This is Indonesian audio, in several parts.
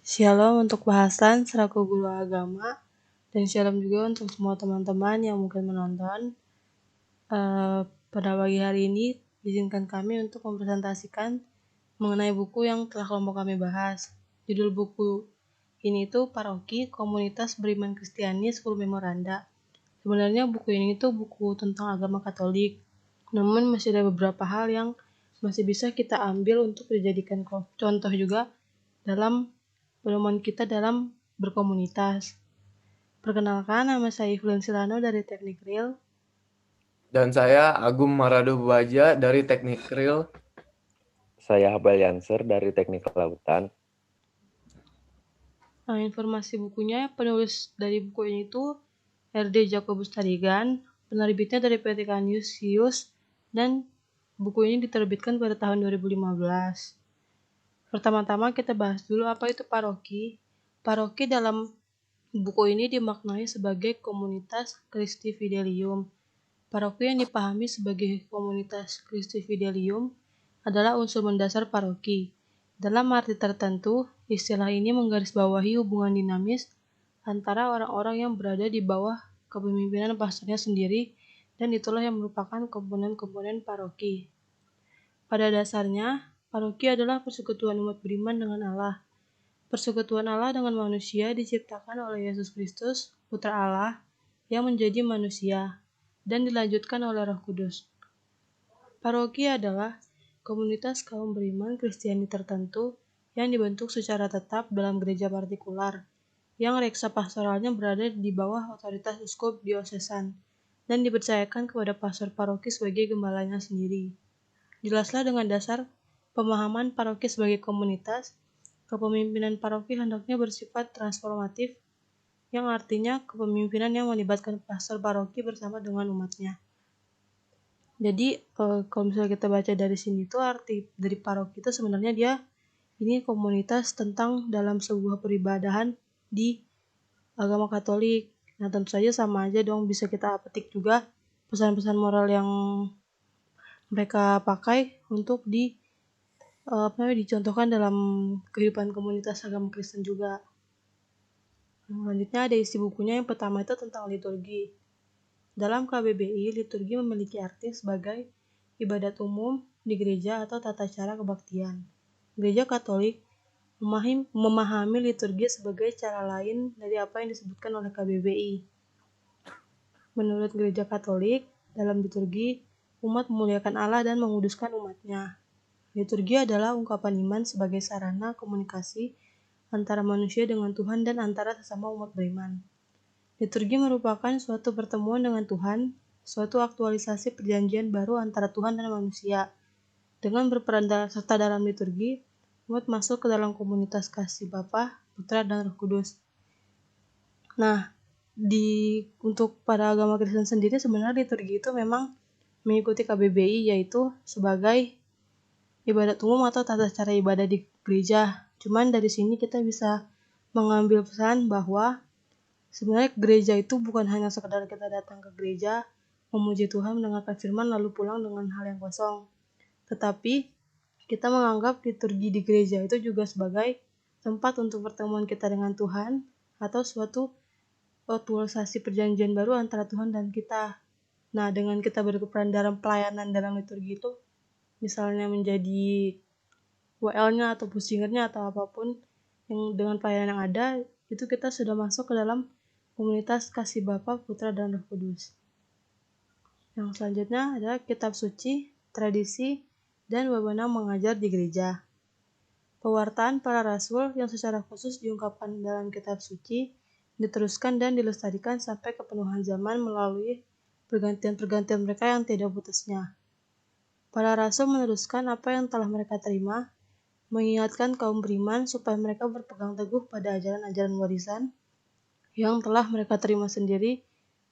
Shalom untuk bahasan selaku guru agama, dan shalom juga untuk semua teman-teman yang mungkin menonton. Pada pagi hari ini, izinkan kami untuk mempresentasikan mengenai buku yang telah kelompok kami bahas. Judul buku ini tuh Paroki Komunitas Beriman Kristiani 10 Memoranda. Sebenarnya buku ini tuh buku tentang agama Katolik, namun masih ada beberapa hal yang masih bisa kita ambil untuk dijadikan contoh juga dalam pedoman kita dalam berkomunitas. Perkenalkan, nama saya Iflin Silano dari Teknik Real. Dan saya Agung Marado Baja dari Teknik Real. Saya Habal Yanser dari Teknik Kelautan. Nah, informasi bukunya, penulis dari buku ini itu R.D. Jacobus Tarigan, penerbitnya dari PT Canisius, dan buku ini diterbitkan pada tahun 2015. Pertama-tama kita bahas dulu apa itu paroki. Paroki dalam buku ini dimaknai sebagai komunitas Christi Fidelium. Paroki yang dipahami sebagai komunitas Christi Fidelium adalah unsur mendasar paroki. Dalam arti tertentu, istilah ini menggarisbawahi hubungan dinamis antara orang-orang yang berada di bawah kepemimpinan pastornya sendiri, dan itulah yang merupakan komponen-komponen paroki. Pada dasarnya, paroki adalah persekutuan umat beriman dengan Allah. Persekutuan Allah dengan manusia diciptakan oleh Yesus Kristus, Putra Allah, yang menjadi manusia, dan dilanjutkan oleh Roh Kudus. Paroki adalah komunitas kaum beriman Kristiani tertentu yang dibentuk secara tetap dalam gereja partikular, yang reksa pastoralnya berada di bawah otoritas uskup diosesan, dan dipercayakan kepada pastor paroki sebagai gembalanya sendiri. Jelaslah dengan dasar pemahaman paroki sebagai komunitas, kepemimpinan paroki hendaknya bersifat transformatif, yang artinya kepemimpinan yang melibatkan pastor paroki bersama dengan umatnya. Jadi kalau misalnya kita baca dari sini tuh arti dari paroki itu sebenarnya dia ini komunitas tentang dalam sebuah peribadahan di agama Katolik. Nah, tentu saja sama aja dong, bisa kita petik juga pesan-pesan moral yang mereka pakai untuk dicontohkan dalam kehidupan komunitas agama Kristen juga. Selanjutnya ada isi bukunya. Yang pertama itu tentang liturgi. Dalam KBBI, liturgi memiliki arti sebagai ibadat umum di gereja atau tata cara kebaktian. Gereja Katolik memahami liturgi sebagai cara lain dari apa yang disebutkan oleh KBBI. Menurut Gereja Katolik, dalam liturgi, umat memuliakan Allah dan menguduskan umatnya. Liturgi adalah ungkapan iman sebagai sarana komunikasi antara manusia dengan Tuhan dan antara sesama umat beriman. Liturgi merupakan suatu pertemuan dengan Tuhan, suatu aktualisasi perjanjian baru antara Tuhan dan manusia. Dengan berperan serta dalam liturgi, umat masuk ke dalam komunitas kasih Bapa, Putra, dan Roh Kudus. Nah, untuk pada agama Kristen sendiri sebenarnya liturgi itu memang mengikuti KBBI, yaitu sebagai ibadat umum atau tata cara ibadah di gereja. Cuman dari sini kita bisa mengambil pesan bahwa sebenarnya gereja itu bukan hanya sekedar kita datang ke gereja, memuji Tuhan, mendengarkan firman, lalu pulang dengan hal yang kosong. Tetapi kita menganggap liturgi di gereja itu juga sebagai tempat untuk pertemuan kita dengan Tuhan, atau suatu aktualisasi perjanjian baru antara Tuhan dan kita. Nah, dengan kita berperan dalam pelayanan dalam liturgi itu, misalnya menjadi WL-nya atau pusingernya atau apapun yang dengan pelayanan yang ada, itu kita sudah masuk ke dalam komunitas kasih Bapa, Putra, dan Roh Kudus. Yang selanjutnya adalah kitab suci, tradisi, dan wewenang mengajar di gereja. Pewartaan para rasul yang secara khusus diungkapkan dalam kitab suci diteruskan dan dilestarikan sampai kepenuhan zaman melalui pergantian-pergantian mereka yang tidak putusnya. Para rasul meneruskan apa yang telah mereka terima, mengingatkan kaum beriman supaya mereka berpegang teguh pada ajaran-ajaran warisan yang telah mereka terima sendiri,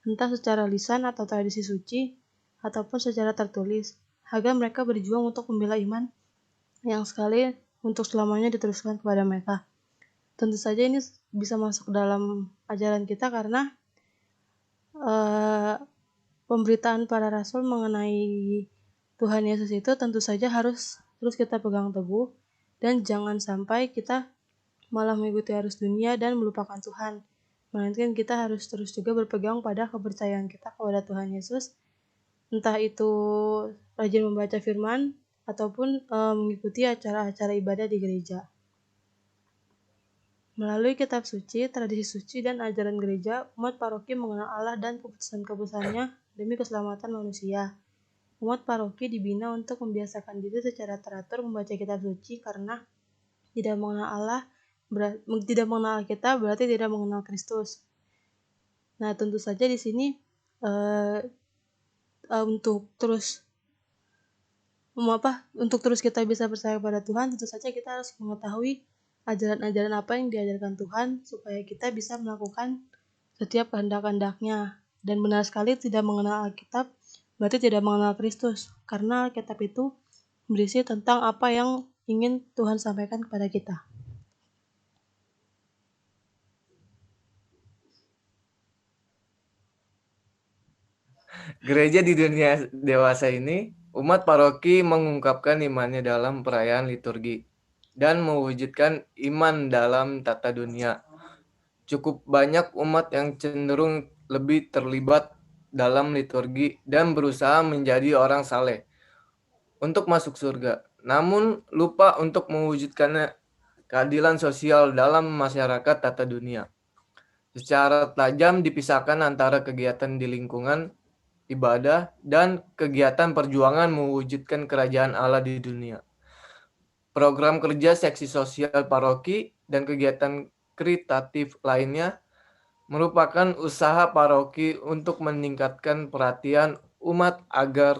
entah secara lisan atau tradisi suci, ataupun secara tertulis, agar mereka berjuang untuk membela iman yang sekali untuk selamanya diteruskan kepada mereka. Tentu saja ini bisa masuk dalam ajaran kita karena pemberitaan para rasul mengenai Tuhan Yesus itu tentu saja harus terus kita pegang teguh, dan jangan sampai kita malah mengikuti arus dunia dan melupakan Tuhan. Melainkan kita harus terus juga berpegang pada kepercayaan kita kepada Tuhan Yesus, entah itu rajin membaca firman ataupun mengikuti acara-acara ibadah di gereja. Melalui kitab suci, tradisi suci, dan ajaran gereja, umat paroki mengenal Allah dan keputusan-keputusannya demi keselamatan manusia. Umat paroki dibina untuk membiasakan diri secara teratur membaca kitab suci karena tidak mengenal Allah, tidak mengenal kita berarti tidak mengenal Kristus. Nah, tentu saja di sini untuk terus kita bisa percaya pada Tuhan, tentu saja kita harus mengetahui ajaran-ajaran apa yang diajarkan Tuhan supaya kita bisa melakukan setiap kehendak-kehendaknya. Dan benar sekali, tidak mengenal Alkitab berarti tidak mengenal Kristus, karena Alkitab itu berisi tentang apa yang ingin Tuhan sampaikan kepada kita. Gereja di dunia dewasa ini, umat paroki mengungkapkan imannya dalam perayaan liturgi dan mewujudkan iman dalam tata dunia. Cukup banyak umat yang cenderung lebih terlibat dalam liturgi dan berusaha menjadi orang saleh untuk masuk surga, namun lupa untuk mewujudkannya keadilan sosial dalam masyarakat tata dunia. Secara tajam dipisahkan antara kegiatan di lingkungan ibadah dan kegiatan perjuangan mewujudkan kerajaan Allah di dunia. Program kerja seksi sosial paroki dan kegiatan karitatif lainnya merupakan usaha paroki untuk meningkatkan perhatian umat agar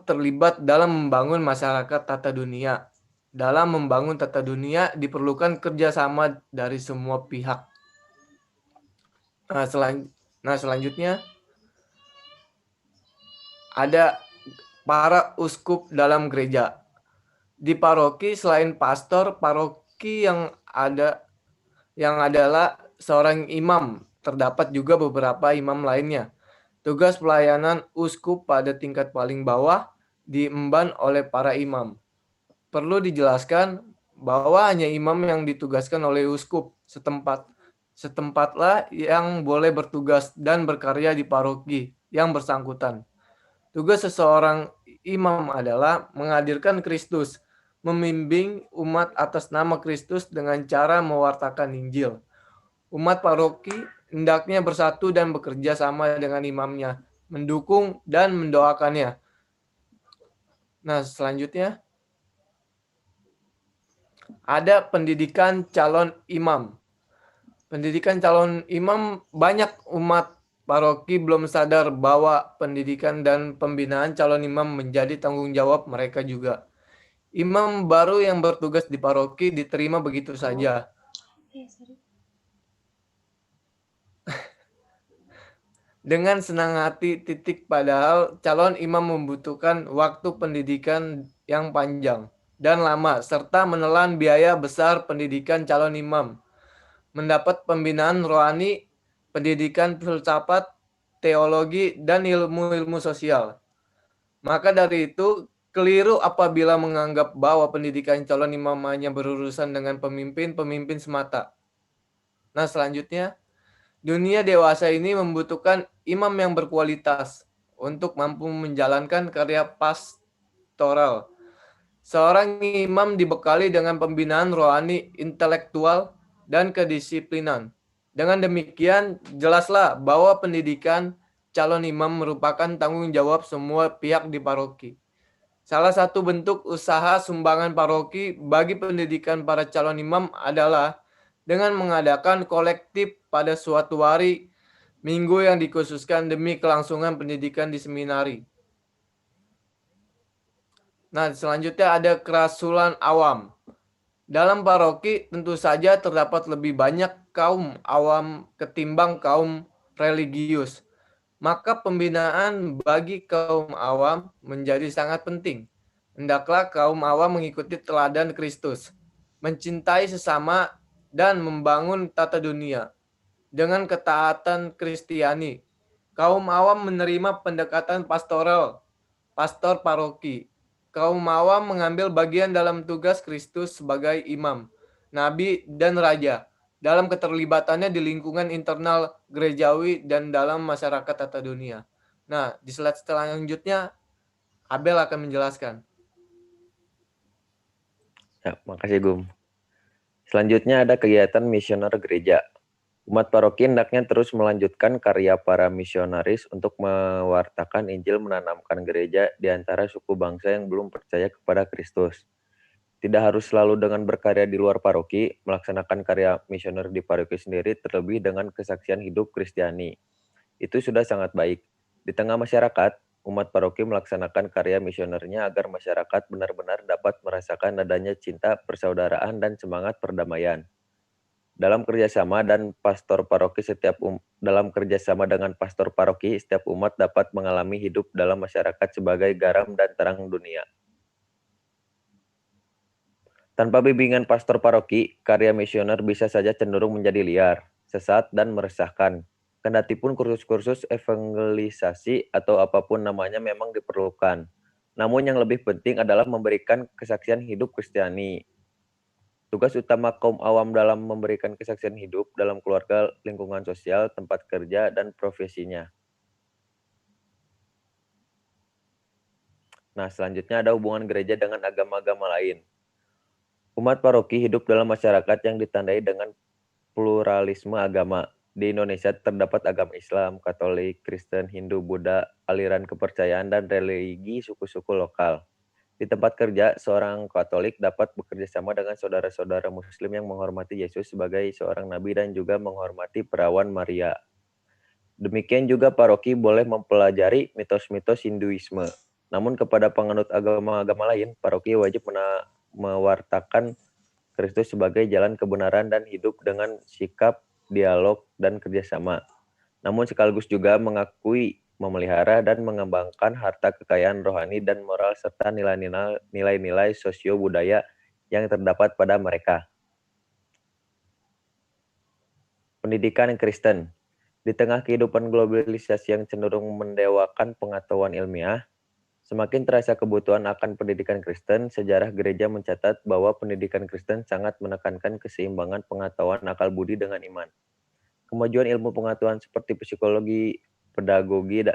terlibat dalam membangun masyarakat tata dunia. Dalam membangun tata dunia diperlukan kerjasama dari semua pihak. Nah, selanjutnya ada para uskup dalam gereja. Di paroki selain pastor, paroki yang adalah seorang imam, terdapat juga beberapa imam lainnya. Tugas pelayanan uskup pada tingkat paling bawah diemban oleh para imam. Perlu dijelaskan bahwa hanya imam yang ditugaskan oleh uskup setempatlah yang boleh bertugas dan berkarya di paroki yang bersangkutan. Tugas seseorang imam adalah menghadirkan Kristus, membimbing umat atas nama Kristus dengan cara mewartakan Injil. Umat paroki hendaknya bersatu dan bekerja sama dengan imamnya, mendukung dan mendoakannya. Nah, selanjutnya ada pendidikan calon imam. Pendidikan calon imam, banyak umat paroki belum sadar bahwa pendidikan dan pembinaan calon imam menjadi tanggung jawab mereka juga. Imam baru yang bertugas di paroki diterima begitu saja. Dengan senang hati padahal calon imam membutuhkan waktu pendidikan yang panjang dan lama serta menelan biaya besar pendidikan calon imam. Mendapat pembinaan rohani, pendidikan filsafat, teologi, dan ilmu-ilmu sosial. Maka dari itu, keliru apabila menganggap bahwa pendidikan calon imam hanya berurusan dengan pemimpin-pemimpin semata. Nah, selanjutnya, dunia dewasa ini membutuhkan imam yang berkualitas untuk mampu menjalankan karya pastoral. Seorang imam dibekali dengan pembinaan rohani, intelektual, dan kedisiplinan. Dengan demikian, jelaslah bahwa pendidikan calon imam merupakan tanggung jawab semua pihak di paroki. Salah satu bentuk usaha sumbangan paroki bagi pendidikan para calon imam adalah dengan mengadakan kolektif pada suatu hari minggu yang dikhususkan demi kelangsungan pendidikan di seminari. Nah, selanjutnya ada kerasulan awam. Dalam paroki tentu saja terdapat lebih banyak kaum awam ketimbang kaum religius. Maka pembinaan bagi kaum awam menjadi sangat penting. Hendaklah kaum awam mengikuti teladan Kristus, mencintai sesama, dan membangun tata dunia. Dengan ketaatan Kristiani, kaum awam menerima pendekatan pastoral, pastor paroki. kaum awam mengambil bagian dalam tugas Kristus sebagai imam, nabi, dan raja dalam keterlibatannya di lingkungan internal gerejawi dan dalam masyarakat tata dunia. Nah, di slide selanjutnya Abel akan menjelaskan. Ya, makasih Gum. Selanjutnya ada kegiatan misioner gereja. Umat paroki hendaknya terus melanjutkan karya para misionaris untuk mewartakan Injil, menanamkan gereja di antara suku bangsa yang belum percaya kepada Kristus. Tidak harus selalu dengan berkarya di luar paroki, melaksanakan karya misioner di paroki sendiri, terlebih dengan kesaksian hidup Kristiani. Itu sudah sangat baik. Di tengah masyarakat, umat paroki melaksanakan karya misionernya agar masyarakat benar-benar dapat merasakan adanya cinta, persaudaraan, dan semangat perdamaian. Dalam kerjasama dengan pastor paroki, setiap umat dapat mengalami hidup dalam masyarakat sebagai garam dan terang dunia. Tanpa bimbingan pastor paroki, karya misioner bisa saja cenderung menjadi liar, sesat, dan meresahkan. Kendatipun kursus-kursus evangelisasi atau apapun namanya memang diperlukan. Namun yang lebih penting adalah memberikan kesaksian hidup Kristiani. Tugas utama kaum awam dalam memberikan kesaksian hidup dalam keluarga, lingkungan sosial, tempat kerja, dan profesinya. Nah, selanjutnya ada hubungan gereja dengan agama-agama lain. Umat paroki hidup dalam masyarakat yang ditandai dengan pluralisme agama. Di Indonesia terdapat agama Islam, Katolik, Kristen, Hindu, Buddha, aliran kepercayaan, dan religi suku-suku lokal. Di tempat kerja, seorang Katolik dapat bekerja sama dengan saudara-saudara Muslim yang menghormati Yesus sebagai seorang nabi dan juga menghormati perawan Maria. Demikian juga paroki boleh mempelajari mitos-mitos Hinduisme. Namun kepada penganut agama-agama lain, paroki wajib mewartakan Kristus sebagai jalan kebenaran dan hidup dengan sikap, dialog, dan kerjasama. Namun sekaligus juga mengakui, memelihara, dan mengembangkan harta kekayaan rohani dan moral serta nilai-nilai sosio-budaya yang terdapat pada mereka. Pendidikan Kristen. Di tengah kehidupan globalisasi yang cenderung mendewakan pengetahuan ilmiah, semakin terasa kebutuhan akan pendidikan Kristen. Sejarah gereja mencatat bahwa pendidikan Kristen sangat menekankan keseimbangan pengetahuan akal budi dengan iman. Kemajuan ilmu pengetahuan seperti psikologi, pedagogi,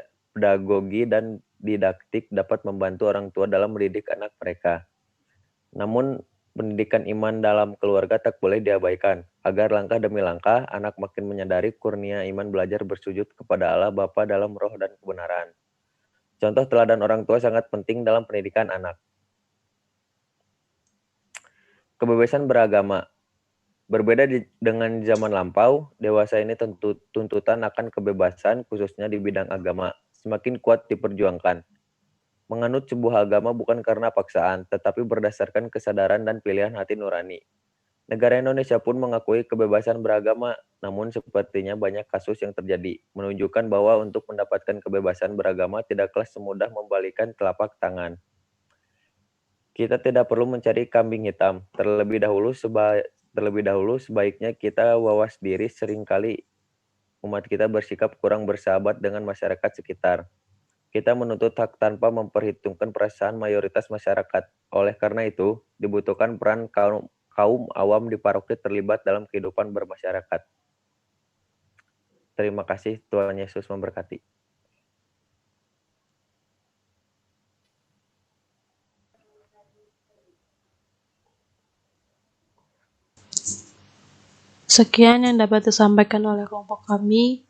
dan didaktik dapat membantu orang tua dalam mendidik anak mereka. Namun, pendidikan iman dalam keluarga tak boleh diabaikan. Agar langkah demi langkah, anak makin menyadari kurnia iman belajar bersujud kepada Allah Bapa dalam roh dan kebenaran. Contoh teladan orang tua sangat penting dalam pendidikan anak. Kebebasan beragama. Berbeda dengan zaman lampau, dewasa ini tuntutan akan kebebasan, khususnya di bidang agama, semakin kuat diperjuangkan. Menganut sebuah agama bukan karena paksaan, tetapi berdasarkan kesadaran dan pilihan hati nurani. Negara Indonesia pun mengakui kebebasan beragama, namun sepertinya banyak kasus yang terjadi, menunjukkan bahwa untuk mendapatkan kebebasan beragama tidaklah semudah membalikan telapak tangan. Kita tidak perlu mencari kambing hitam. Terlebih dahulu sebaiknya kita wawas diri. Seringkali umat kita bersikap kurang bersahabat dengan masyarakat sekitar. Kita menuntut hak tanpa memperhitungkan perasaan mayoritas masyarakat. Oleh karena itu, dibutuhkan peran kaum awam di paroki terlibat dalam kehidupan bermasyarakat. Terima kasih, Tuhan Yesus memberkati. Sekian yang dapat disampaikan oleh kelompok kami.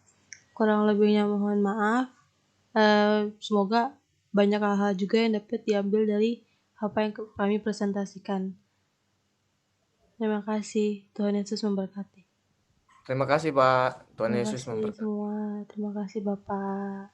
Kurang lebihnya mohon maaf. Semoga banyak hal-hal juga yang dapat diambil dari apa yang kami presentasikan. Terima kasih. Tuhan Yesus memberkati. Terima kasih Pak. Tuhan Terima Yesus kasih memberkati. semua. Terima kasih Bapak.